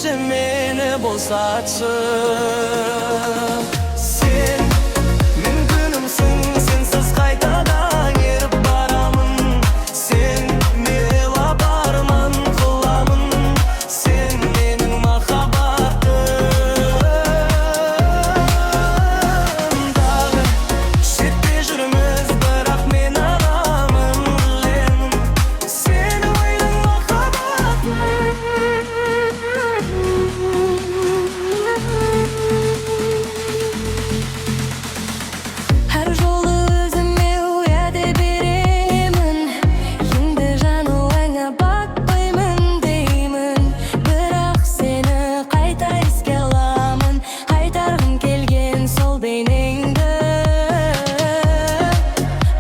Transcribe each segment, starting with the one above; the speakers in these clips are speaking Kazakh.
ендеше мені болсатшы. Сен мен күнімсің, сенсіз қайтадан еріп барамын. Сен мелап арман қыламын, сен менің махаббатым. Дағы шетте жүрміз, бірақ мен аламын, білемін, сені ойдың махаббатым. Әр жолы өзіме уәде беремін, енді жануыңа батпаймын деймін. Бірақ сені қайта еске аламын, қайтарғым келген сол бейнеңді.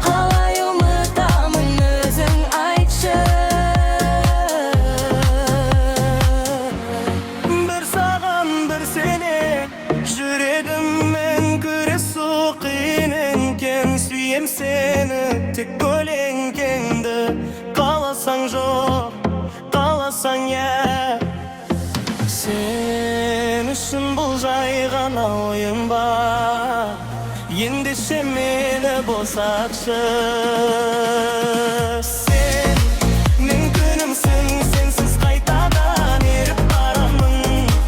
Қалай ұмытамын, өзің айтшы. Бір саған, бір сене жүрегіммен күресу қиын екен. Сүйем сені, тек көлеңкеңді. Қаласаң жоқ, қаласаң иә. Сен үшін бұл жай ғана ойын ба, ендеше мені болсатшы. Сен мен күнімсің, сенсіз қайтадан еріп барамын.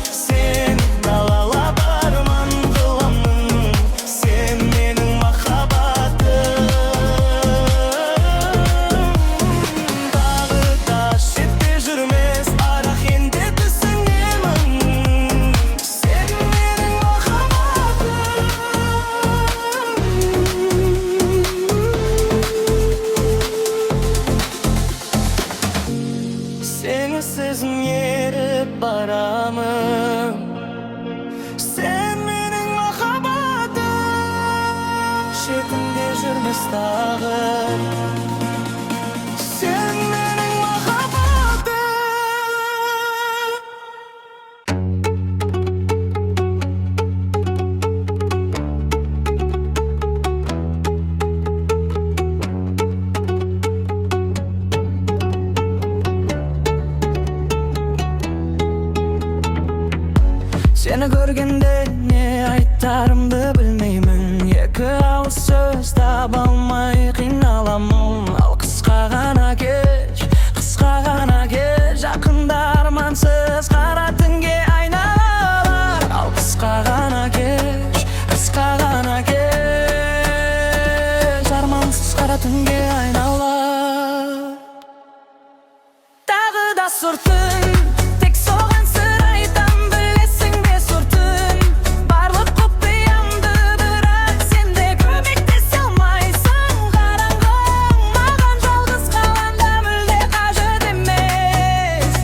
Сен далалап арман қыламын, сен менің махаббатым. Дағы да шетте жүрмес, арақ енді түсінемін, сен менің махаббатым. Сені сезім еріп барамын, сен менің махаббатым. Шетінде жүрмес тағы, сен менің махаббатым. Seni көргенде не айтарымды білмеймін. Екі ауыз сөз таба алмай қиналамын. Ал қысқа ғана кеш, қысқа ғана кеш. Жақында армансыз қара түнге айналар. Ал қысқа ғана кеш, қысқа ғана кеш. Армансыз қара түнге айналар. Тағы да сұр түн, тек соған сыр айтам, білесің бе сұр түн. Барлық құпиямды, бірақ сен де көмектесе алмайсың. Қараңғың маған жалғыз қалғанда мүлде қажет емес.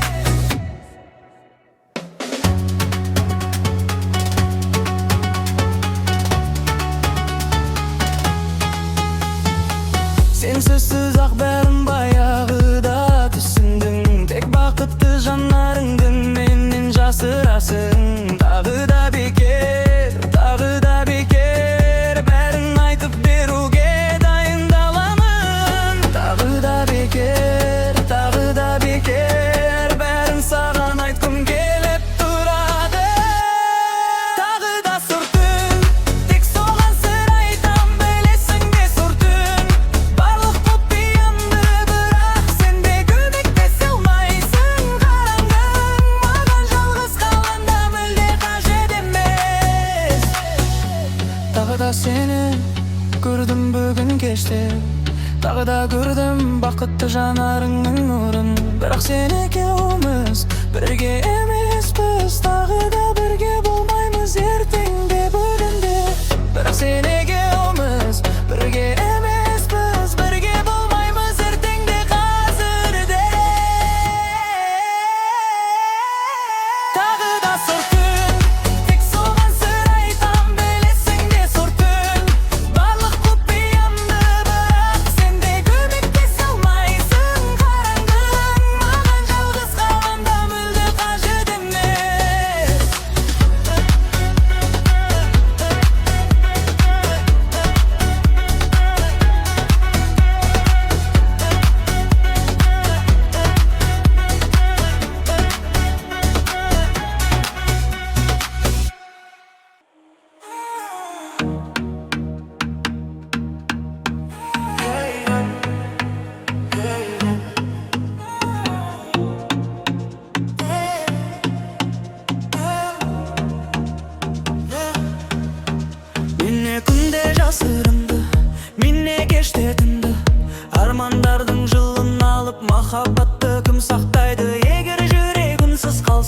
Сен сөзсіз ақ бәрін баяғыда түсіндің. Тек бақытты жанарыңды менен жасырасың. Тағы да бекер, тағы да бекер, бәрін айтып беруге дайындаламын. Тағы да бекер, тағы да бекер, бәрін саған айтқым келіп тұрады. Тағы да сұр түн, тек соған сыр айтам, білесің бе сұр түн. Барлық құпиямды, бірақ сен де көмектесе алмайсың. Қараңғың маған жалғыз қалғанда мүлде қажет емес. Тағы да сені көрдім бүгін кеште, тағы да көрдім бақытты жанарыңның нұрын. Бірақ сен екеуміз бірге емеспіз, тағы да бірге болмаймыз ертеңде бүгінде. Бірақ сен екеуміз бірге емеспіз, бірге болмаймыз ертеңде қазірде. Тағы да сұр түн, тек соған сыр айтам, білесің бе сұр түн. Барлық құпиямды, бірақ сен де көмектесе алмайсың. Қараңғың маған жалғыз қалғанда мүлде қажет емес.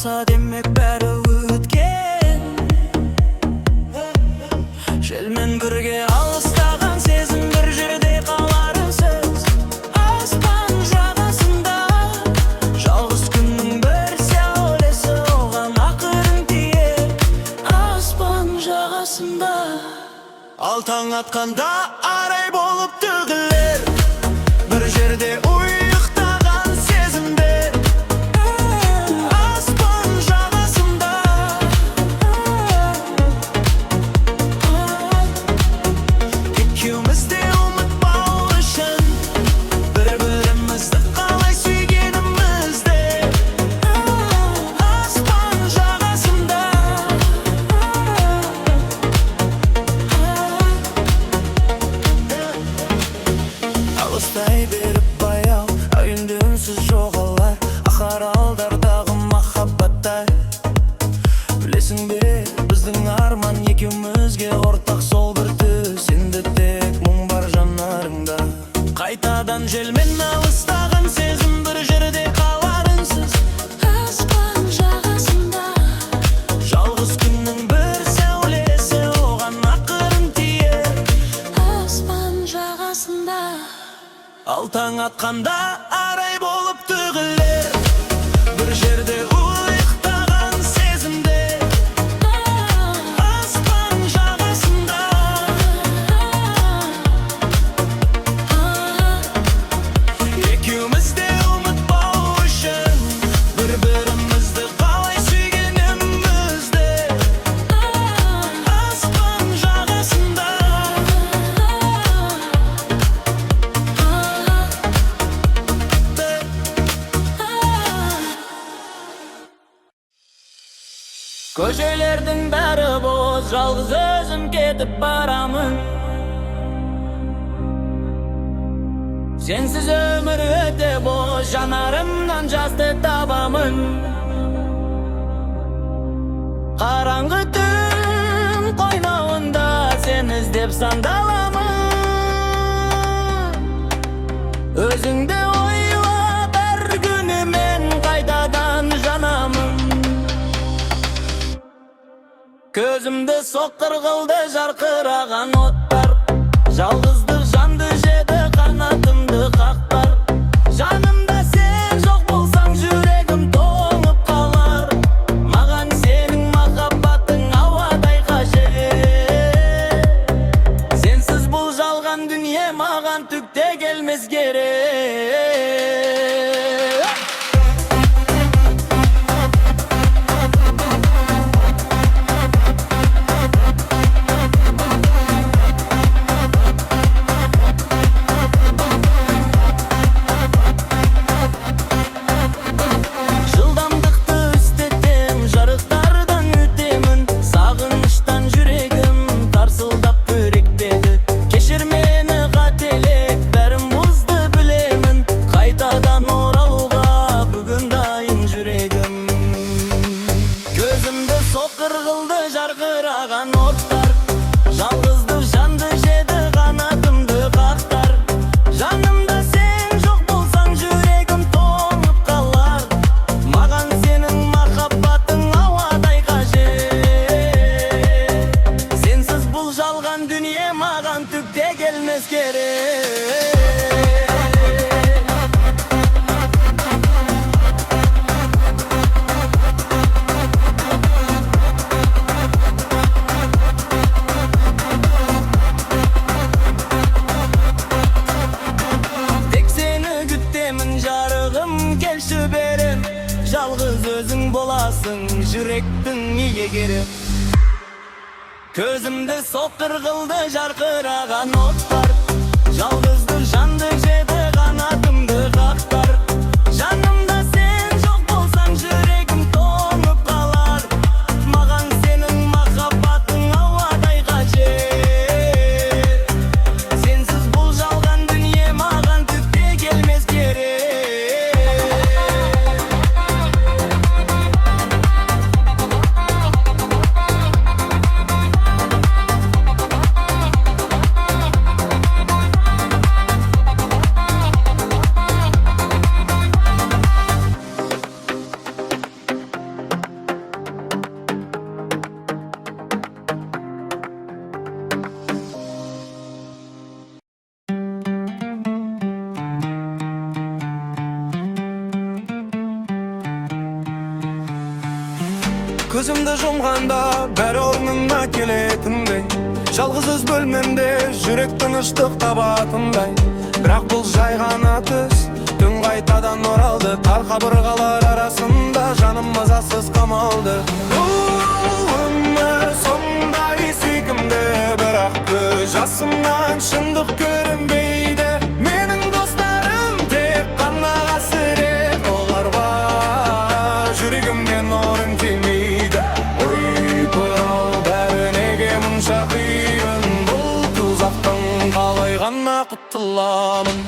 болса демек бәрі өткен. Желмен бірге алыстаған сезім бір жерде қаларсыз. Аспан жағасында жалғыз күннің бір сәулесі оған ақырын тиер. Аспан жағасында ал таң атқанда арай болып төгілер бір жерде ұйықтаған сезімдер. Аспан жағасында екеуміз де ұмытпау үшін бір-бірімізді қалай сүйгенімізді. Аспан жағасында алыстай беріп баяу әуенде үнсіз жоғалар ақаралдардағы махаббаттай. Білесің бе біздің арман екеумізге ортақ сол бір түс. Енді тек мұң бар жанарыңда. Қайтадан желмен алыстаған сезім бір жерде қалар үнсіз. Аспан жағасында Жалғыз күннің бір сәулесі оған ақырын тиер. Аспан жағасында Ал таң атқанда арай болып төгілер бір жерде ұйықтаған сезімдер. Аспан жағасында екеуміз де ұмытпау үшін бір-бірімізді қалай сүйгенімізді. Аспан жағасында көшелердің бәрі бос, жалғыз өзім кетіп барамын. Сенсіз өмір өте бос, жанарымнан жасты табамын. Қараңғы түн қойнауында сен іздеп сандаламын. Өзіңді ойлап әр күні мен қайтадан жанамын. Көзімді соққыр қылды жарқыраған оттар. Жалғыздық жанды жеді, қанатымды қақтар. Жанымда сен жоқ болсаң жүрегім тоңып қалар. Маған сенің махаббатың ауадай қажет. Сенсіз бұл жалған дүние маған түк те келмес керек. Жалғыз өзің боласың жүректің иегері. Көзімді соққыр қылды жарқыраған оттар. Жалғызды жанды жеді, қанатымды қақтар. Жанымда сен жоқ болсаң жүрегім тоңып қалар. Маған сенің махаббатың ауадай қажет. Сенсіз бұл жалған дүние маған түк те келмес керек. Көзімді жұмғанда бәрі орнына келетіндей, жалғыз бөлмемде жүрек тыныштық табатындай. Бірақ бұл жай ғана түс, түн қайтадан оралды. Тар қабырғалар арасында жаным мазасыз қамалды. Бұл өмір сондай сүйкімді, бірақ көз жасымнан шындық көрінбейді. Менің достарым тек қана қасірет, оларға жүрегімнен орын тимейді. Ойпыр-ау, бәрі неге мұнша қиын, бұл тұзақтан қалай ғана құтыламын.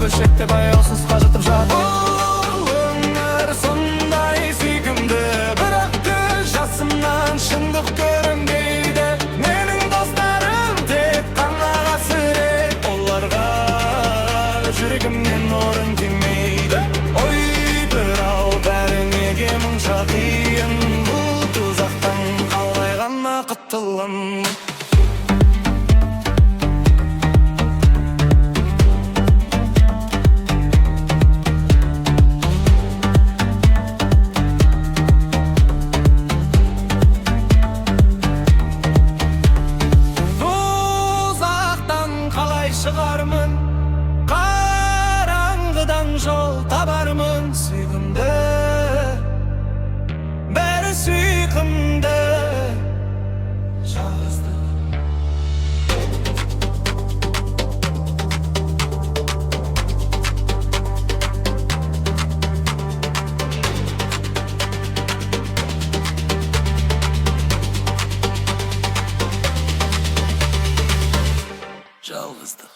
Бөлшекте баяусыз қажытып жатыр. Бұл өмір сондай сүйкімді, бірақ көз жасымнан шындық көрінбейді. Менің достарым тек қана қасірет, оларға жүрегімнен орын тимейді. Ойпыр-ау, бәрі неге мұнша қиын, бұл тұзақтан қалай ғана құтыламын. Шығармын, қараңғыдан жол табармын. Сүйкімді, бәрі сүйкімді, жалғыздық. Жалғыздық.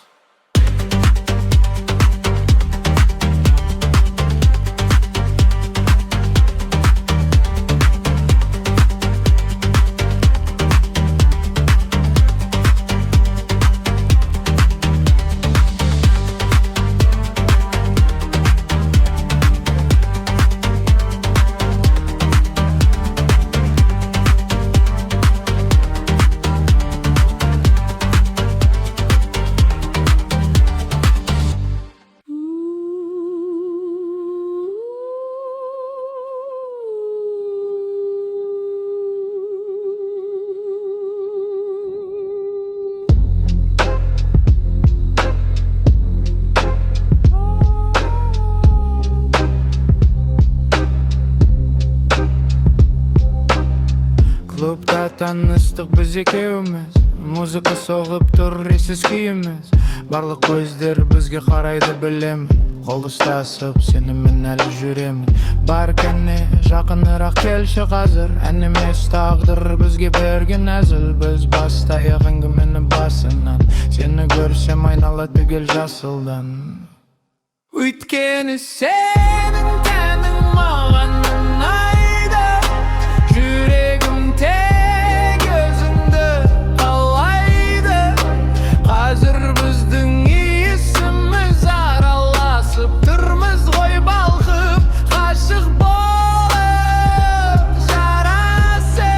Клубта таныстық біз екеуміз, музыка соғып тұр ессіз күйіміз. Барлық көздер бізге қарайды білемін, қол ұстасып сенімен әлі жүремін. Бар кәне жақынырақ келші қазір, ән емес тағдыр бізге берген әзіл. Біз бастайық әңгімені басынан, сені көрсем айнала түгел жасылдан. Өйткені сенің тәнің маған ұнайды, жүрегім тек өзіңді қалайды. Қазір біздің есіміз араласып тұрмыз ғой балқып, ғашық болып жарасып.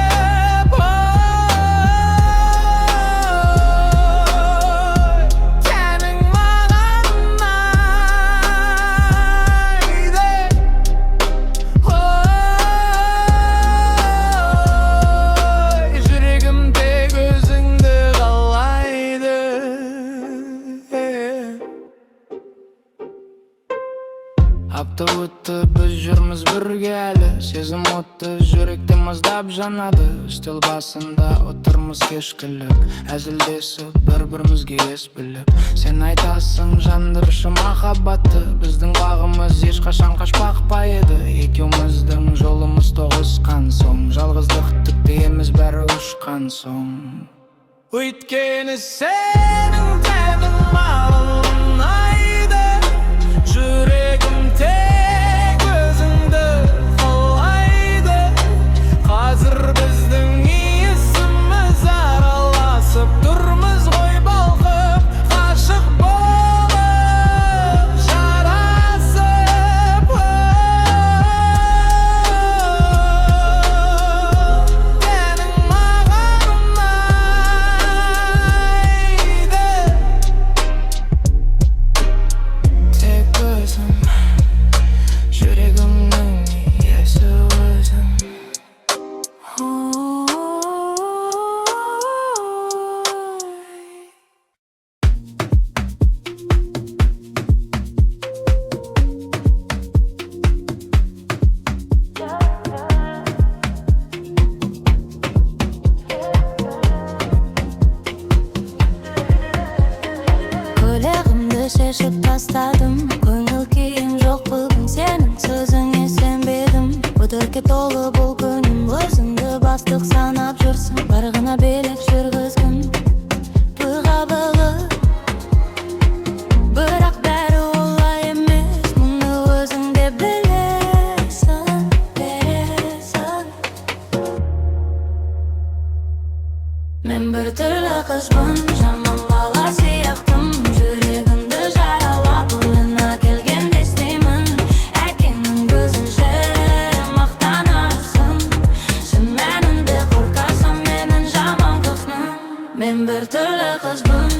Тәнің маған ұнайды, жүрегім тек өзіңді қалайды. Апта өтті, біз жүрміз бірге әлі, сезім отты жүректе маздап жанады. Үстел басында отырмыз кешкілік, әзілдесіп бір-бірімізге ес біліп. Сен айтасың жандыршы махаббатты, біздің бағымыз ешқашан қашпақ па еді. Екеуміздің жолымыз тоғысқан соң, жалғыздық түкте емес бәрі ұшқан соң. Өйткені сенің тәнің маған ұнайды, жүрегім тек өзіңді қалайды. Қазір біздің шешіп тастадым. Көңіл күйім жоқ бүгін, сенің сөзіңе сенбедім. Өтірікке толы бұл күнім, өзіңді бастық санап жүрсің. Барығына белек жүргізгім тойға бағып, бірақ бәрі олай емес. Мұны өзің де білесің, бересің. Мен бір түрлі қызбын, жаман бала сияқтым. Жүрегімді жаралап, ойына келгенде істеймін. Әкеңнің көзінше мақтанасың. Шын мәнінде қорқасың менің жаман қызымнан. Мен бір түрлі қызбын.